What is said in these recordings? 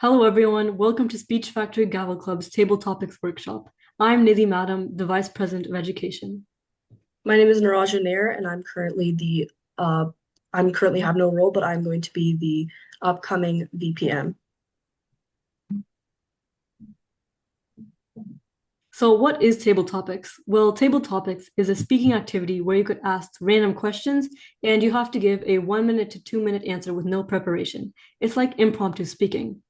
Hello, everyone. Welcome to Speech Factory Gavel Club's Table Topics Workshop. I'm Nidhi Madam, the Vice President of Education. My name is Naraja Nair, and I'm currently have no role, but I'm going to be the upcoming VPM. So, what is Table Topics? Well, Table Topics is a speaking activity where you could ask random questions and you have to give a 1 minute to 2 minute answer with no preparation. It's like impromptu speaking.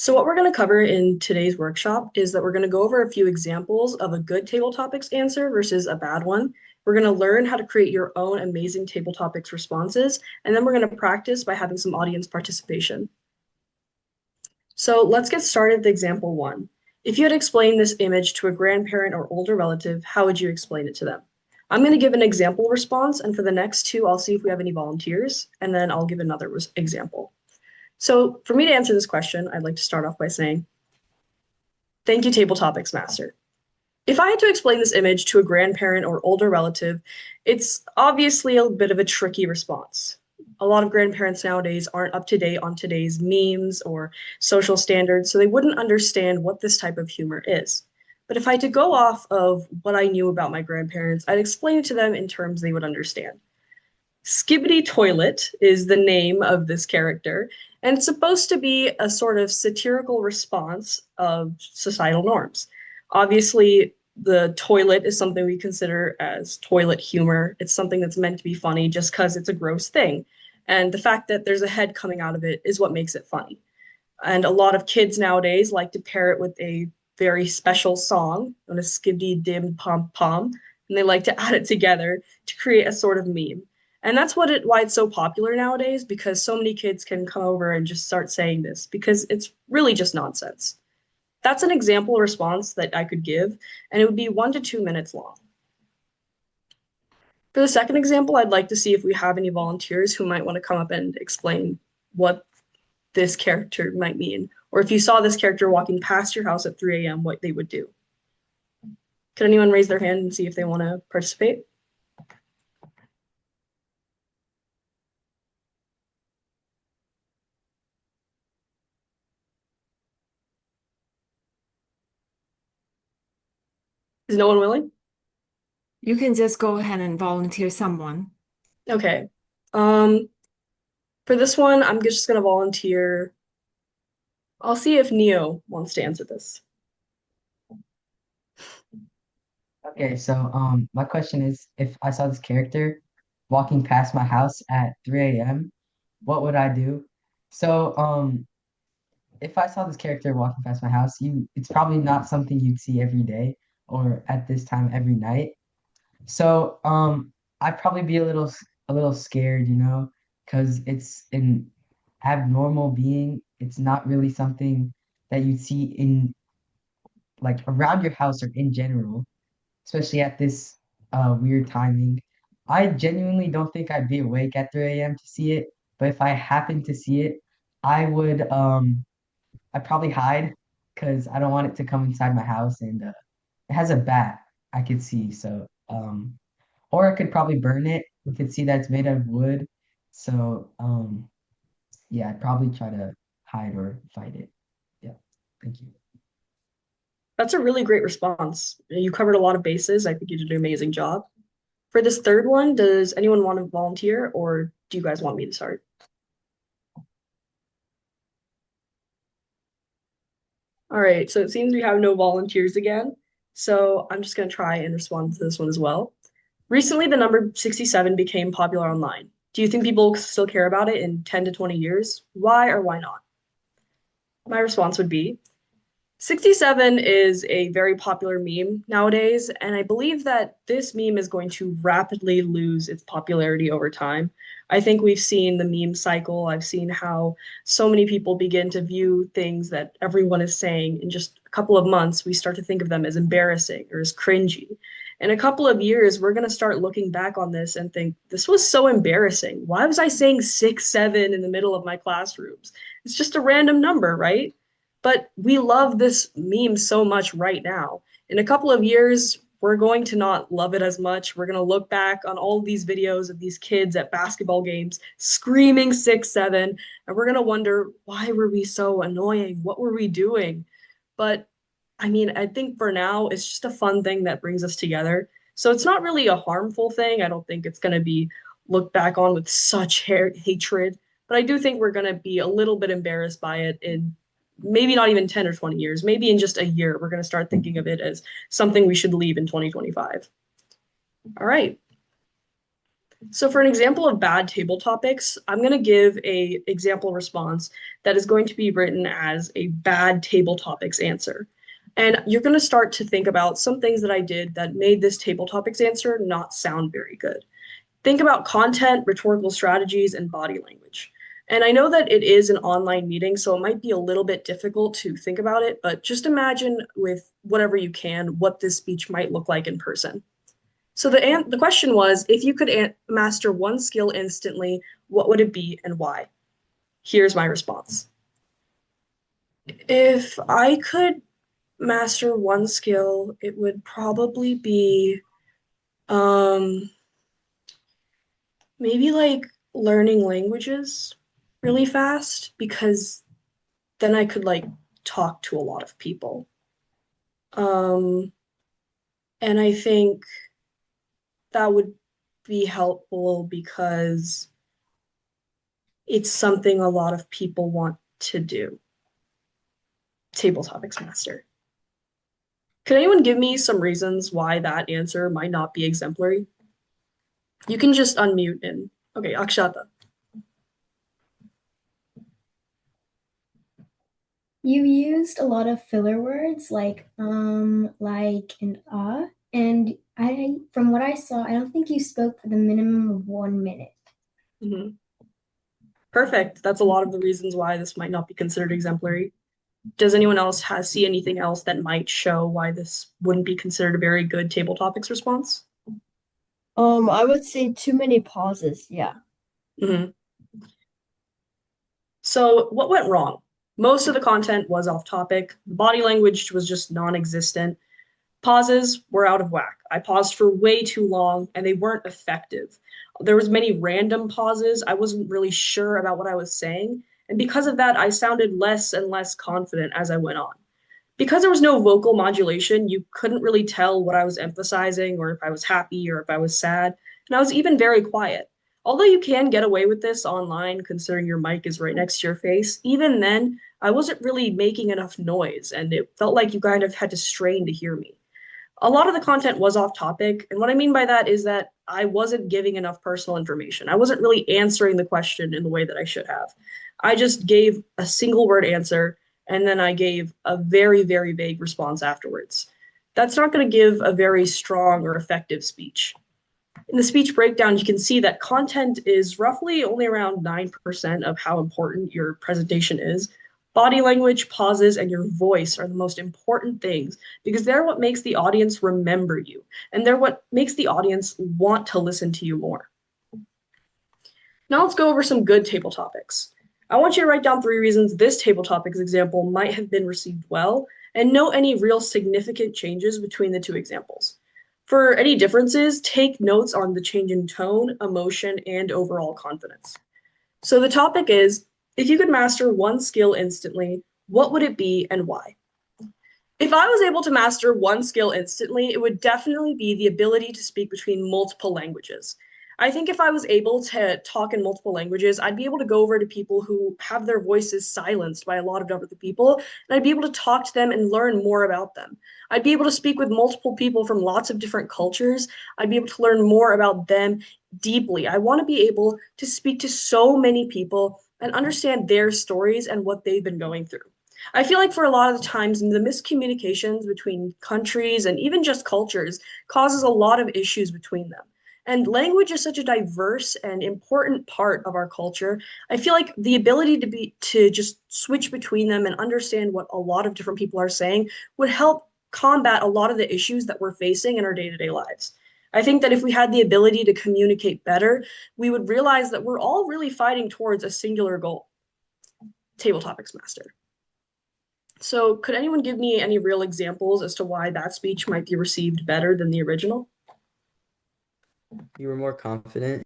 So what we're going to cover in today's workshop is that we're going to go over a few examples of a good table topics answer versus a bad one. We're going to learn how to create your own amazing table topics responses, and then we're going to practice by having some audience participation. So let's get started with example one. If you had explained this image to a grandparent or older relative, how would you explain it to them? I'm going to give an example response, and for the next two, I'll see if we have any volunteers, and then I'll give another example. So for me to answer this question, I'd like to start off by saying, thank you, Table Topics Master. If I had to explain this image to a grandparent or older relative, it's obviously a bit of a tricky response. A lot of grandparents nowadays aren't up to date on today's memes or social standards, so they wouldn't understand what this type of humor is. But if I had to go off of what I knew about my grandparents, I'd explain it to them in terms they would understand. Skibbity Toilet is the name of this character, and it's supposed to be a sort of satirical response of societal norms. Obviously, the toilet is something we consider as toilet humor. It's something that's meant to be funny just because it's a gross thing. And the fact that there's a head coming out of it is what makes it funny. And a lot of kids nowadays like to pair it with a very special song on a skibidi dim pom pom, and they like to add it together to create a sort of meme. And that's why it's so popular nowadays, because so many kids can come over and just start saying this because it's really just nonsense. That's an example response that I could give, and it would be 1 to 2 minutes long. For the second example, I'd like to see if we have any volunteers who might want to come up and explain what this character might mean, or if you saw this character walking past your house at 3 a.m., what they would do. Could anyone raise their hand and see if they want to participate? Is no one willing? You can just go ahead and volunteer someone. Okay. Um, for this one, I'm just gonna volunteer. I'll see if Neo wants to answer this. Okay, so my question is, if I saw this character walking past my house at 3 a.m., what would I do? So if I saw this character walking past my house, it's probably not something you'd see every day or at this time every night. So I'd probably be a little scared, because it's an abnormal being. It's not really something that you'd see in like around your house or in general, especially at this weird timing. I genuinely don't think I'd be awake at 3 a.m. to see it, but if I happened to see it, I would I'd probably hide because I don't want it to come inside my house, and it has a bat I could see, so or I could probably burn it. You could see that it's made out of wood. So yeah, I'd probably try to hide or fight it. Yeah. Thank you. That's a really great response. You covered a lot of bases. I think you did an amazing job. For this third one, does anyone want to volunteer, or do you guys want me to start? All right, so it seems we have no volunteers again. So I'm just going to try and respond to this one as well. Recently, the number 67 became popular online. Do you think people still care about it in 10 to 20 years? Why or why not? My response would be 67 is a very popular meme nowadays, and I believe that this meme is going to rapidly lose its popularity over time. I think we've seen the meme cycle. I've seen how so many people begin to view things that everyone is saying in just a couple of months, we start to think of them as embarrassing or as cringy. In a couple of years, we're going to start looking back on this and think, this was so embarrassing. Why was I saying 6, 7 in the middle of my classrooms? It's just a random number, right? But we love this meme so much right now. In a couple of years, we're going to not love it as much. We're going to look back on all of these videos of these kids at basketball games screaming 6, 7, and we're going to wonder, why were we so annoying? What were we doing? But I mean, I think for now, it's just a fun thing that brings us together. So it's not really a harmful thing. I don't think it's going to be looked back on with such hatred, but I do think we're going to be a little bit embarrassed by it in maybe not even 10 or 20 years. Maybe in just a year, we're going to start thinking of it as something we should leave in 2025. All right. So for an example of bad table topics, I'm going to give a example response that is going to be written as a bad table topics answer. And you're going to start to think about some things that I did that made this table topics answer not sound very good. Think about content, rhetorical strategies, and body language. And I know that it is an online meeting, so it might be a little bit difficult to think about it, but just imagine with whatever you can what this speech might look like in person. So the question was, if you could master one skill instantly, what would it be and why? Here's my response. If I could master one skill, it would probably be maybe like learning languages really fast, because then I could like talk to a lot of people. Um, and I think that would be helpful because it's something a lot of people want to do. Table topics master. Could anyone give me some reasons why that answer might not be exemplary? You can just unmute and okay, Akshata. You used a lot of filler words like and and from what I saw, I don't think you spoke for the minimum of 1 minute. Mm-hmm. Perfect. That's a lot of the reasons why this might not be considered exemplary. Does anyone else see anything else that might show why this wouldn't be considered a very good table topics response? I would say too many pauses. Yeah. Mm-hmm. So what went wrong? Most of the content was off topic. Body language was just non-existent. Pauses were out of whack. I paused for way too long and they weren't effective. There was many random pauses. I wasn't really sure about what I was saying. And because of that, I sounded less and less confident as I went on. Because there was no vocal modulation, you couldn't really tell what I was emphasizing or if I was happy or if I was sad. And I was even very quiet. Although you can get away with this online, considering your mic is right next to your face, even then, I wasn't really making enough noise and it felt like you kind of had to strain to hear me. A lot of the content was off topic. And what I mean by that is that I wasn't giving enough personal information. I wasn't really answering the question in the way that I should have. I just gave a single word answer and then I gave a very, very vague response afterwards. That's not going to give a very strong or effective speech. In the speech breakdown, you can see that content is roughly only around 9% of how important your presentation is. Body language, pauses, and your voice are the most important things because they're what makes the audience remember you, and they're what makes the audience want to listen to you more. Now let's go over some good table topics. I want you to write down 3 reasons this table topics example might have been received well, and note any real significant changes between the 2 examples. For any differences, take notes on the change in tone, emotion, and overall confidence. So the topic is, if you could master one skill instantly, what would it be and why? If I was able to master one skill instantly, it would definitely be the ability to speak between multiple languages. I think if I was able to talk in multiple languages, I'd be able to go over to people who have their voices silenced by a lot of other people, and I'd be able to talk to them and learn more about them. I'd be able to speak with multiple people from lots of different cultures. I'd be able to learn more about them deeply. I want to be able to speak to so many people and understand their stories and what they've been going through. I feel like for a lot of the times, the miscommunications between countries and even just cultures causes a lot of issues between them. And language is such a diverse and important part of our culture. I feel like the ability to just switch between them and understand what a lot of different people are saying would help combat a lot of the issues that we're facing in our day-to-day lives. I think that if we had the ability to communicate better, we would realize that we're all really fighting towards a singular goal. Table topics master. So could anyone give me any real examples as to why that speech might be received better than the original? You were more confident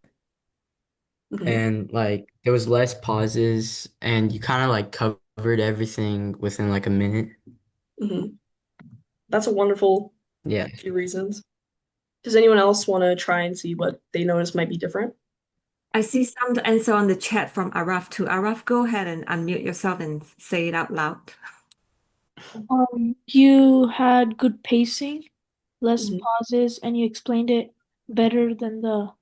Mhm, and like there was less pauses and you kind of like covered everything within like a minute. mhm. That's a wonderful Yeah. few reasons. Does anyone else want to try and see what they notice might be different? I see some answer on the chat from Araf too. Araf, go ahead and unmute yourself and say it out loud. You had good pacing, less Mhm. pauses, and you explained it better than the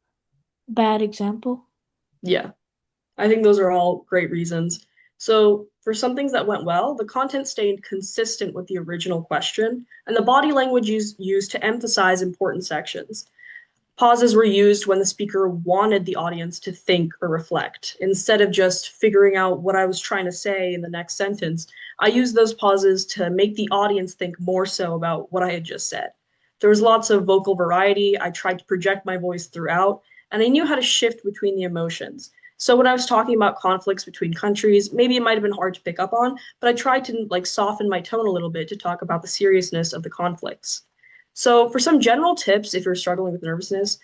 bad example. Yeah, I think those are all great reasons. So, for some things that went well, the content stayed consistent with the original question, and the body language used to emphasize important sections. Pauses were used when the speaker wanted the audience to think or reflect. Instead of just figuring out what I was trying to say in the next sentence, I used those pauses to make the audience think more so about what I had just said. There was lots of vocal variety. I tried to project my voice throughout, and I knew how to shift between the emotions. So when I was talking about conflicts between countries, maybe it might have been hard to pick up on, but I tried to like soften my tone a little bit to talk about the seriousness of the conflicts. So, for some general tips, if you're struggling with nervousness,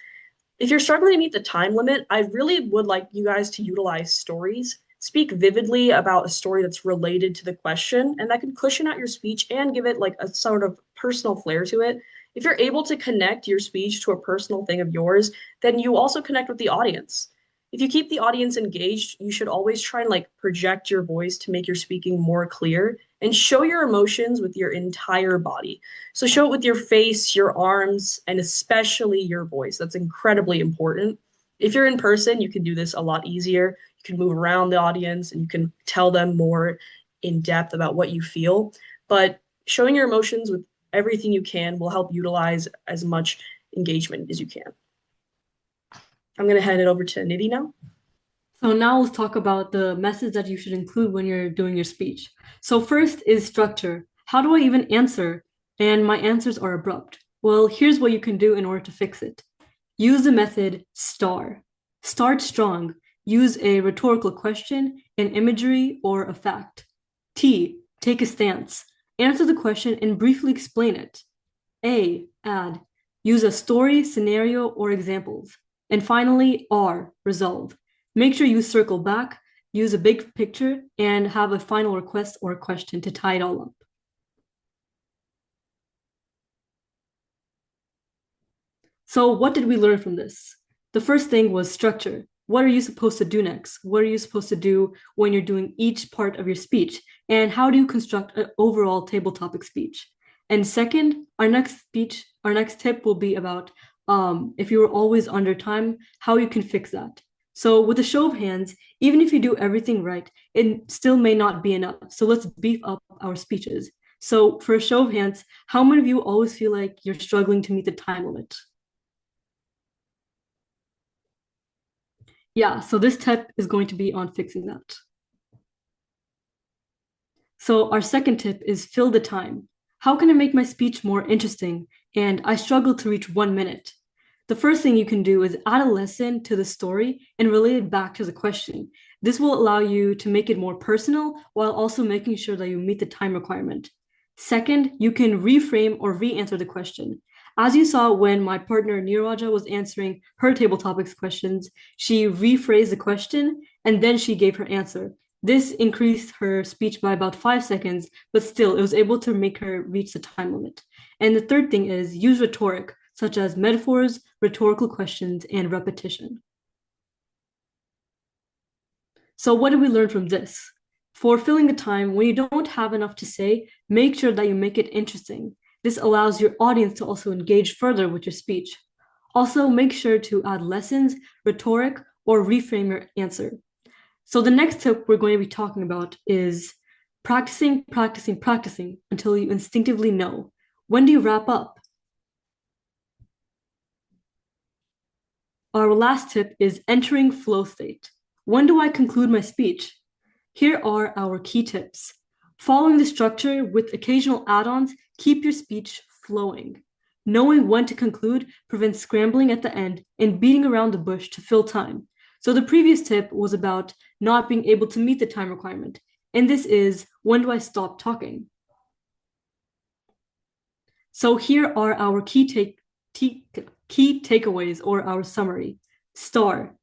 if you're struggling to meet the time limit, I really would like you guys to utilize stories. Speak vividly about a story that's related to the question, and that can cushion out your speech and give it like a sort of personal flair to it. If you're able to connect your speech to a personal thing of yours, then you also connect with the audience. If you keep the audience engaged, you should always try and like project your voice to make your speaking more clear and show your emotions with your entire body. So show it with your face, your arms, and especially your voice. That's incredibly important. If you're in person, you can do this a lot easier. You can move around the audience and you can tell them more in depth about what you feel. But showing your emotions with everything you can will help utilize as much engagement as you can. I'm going to hand it over to Nidhi now. So now let's talk about the message that you should include when you're doing your speech. So first is structure. How do I even answer? And my answers are abrupt. Well, here's what you can do in order to fix it. Use the method STAR. Start strong. Use a rhetorical question, an imagery, or a fact. T, take a stance. Answer the question and briefly explain it. A, add. Use a story, scenario, or examples. And finally, R, resolve. Make sure you circle back, use a big picture, and have a final request or question to tie it all up. So what did we learn from this? The first thing was structure. What are you supposed to do next? What are you supposed to do when you're doing each part of your speech? And how do you construct an overall table topic speech? And second, our next tip will be about if you were always under time, how you can fix that. So with a show of hands, even if you do everything right, it still may not be enough. So let's beef up our speeches. So for a show of hands, how many of you always feel like you're struggling to meet the time limit? Yeah, so this tip is going to be on fixing that. So our second tip is fill the time. How can I make my speech more interesting? And I struggle to reach 1 minute. The first thing you can do is add a lesson to the story and relate it back to the question. This will allow you to make it more personal while also making sure that you meet the time requirement. Second, you can reframe or re-answer the question. As you saw when my partner Neeraja was answering her table topics questions, she rephrased the question and then she gave her answer. This increased her speech by about 5 seconds, but still, it was able to make her reach the time limit. And the third thing is use rhetoric, such as metaphors, rhetorical questions, and repetition. So, what did we learn from this? For filling the time, when you don't have enough to say, make sure that you make it interesting. This allows your audience to also engage further with your speech. Also, make sure to add lessons, rhetoric, or reframe your answer. So the next tip we're going to be talking about is practicing, practicing, practicing until you instinctively know. When do you wrap up? Our last tip is entering flow state. When do I conclude my speech? Here are our key tips. Following the structure with occasional add-ons, keep your speech flowing. Knowing when to conclude prevents scrambling at the end and beating around the bush to fill time. So the previous tip was about not being able to meet the time requirement. And this is, when do I stop talking? So here are our key takeaways or our summary. Start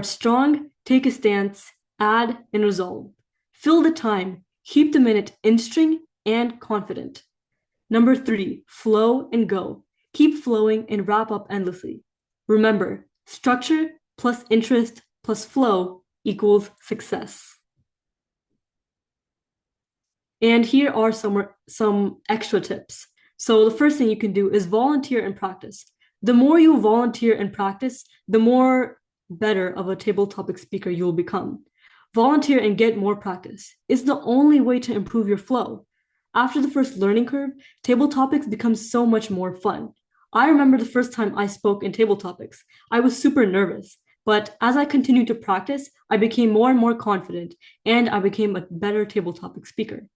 strong, take a stance, add, and resolve. Fill the time, keep the minute in string and confident. Number 3, flow and go. Keep flowing and wrap up endlessly. Remember, structure plus interest plus flow equals success. And here are some extra tips. So the first thing you can do is volunteer and practice. The more you volunteer and practice, the more better of a table topic speaker you will become. Volunteer and get more practice. It's the only way to improve your flow. After the first learning curve, table topics become so much more fun. I remember the first time I spoke in table topics. I was super nervous, but as I continued to practice, I became more and more confident, and I became a better table topic speaker.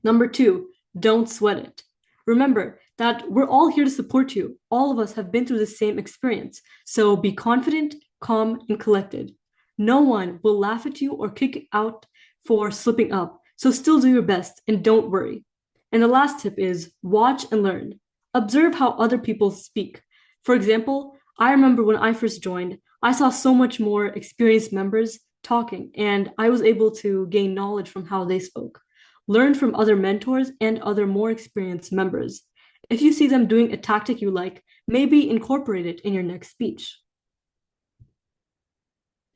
Number 2, don't sweat it. Remember that we're all here to support you. All of us have been through the same experience. So be confident, calm, and collected. No one will laugh at you or kick out for slipping up. So still do your best and don't worry. And the last tip is watch and learn. Observe how other people speak. For example, I remember when I first joined, I saw so much more experienced members talking, and I was able to gain knowledge from how they spoke. Learn from other mentors and other more experienced members. If you see them doing a tactic you like, maybe incorporate it in your next speech.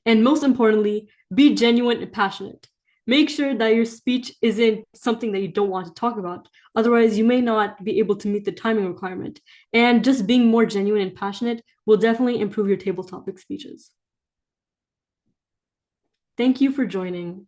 And most importantly, be genuine and passionate. Make sure that your speech isn't something that you don't want to talk about. Otherwise, you may not be able to meet the timing requirement. And just being more genuine and passionate will definitely improve your table topic speeches. Thank you for joining.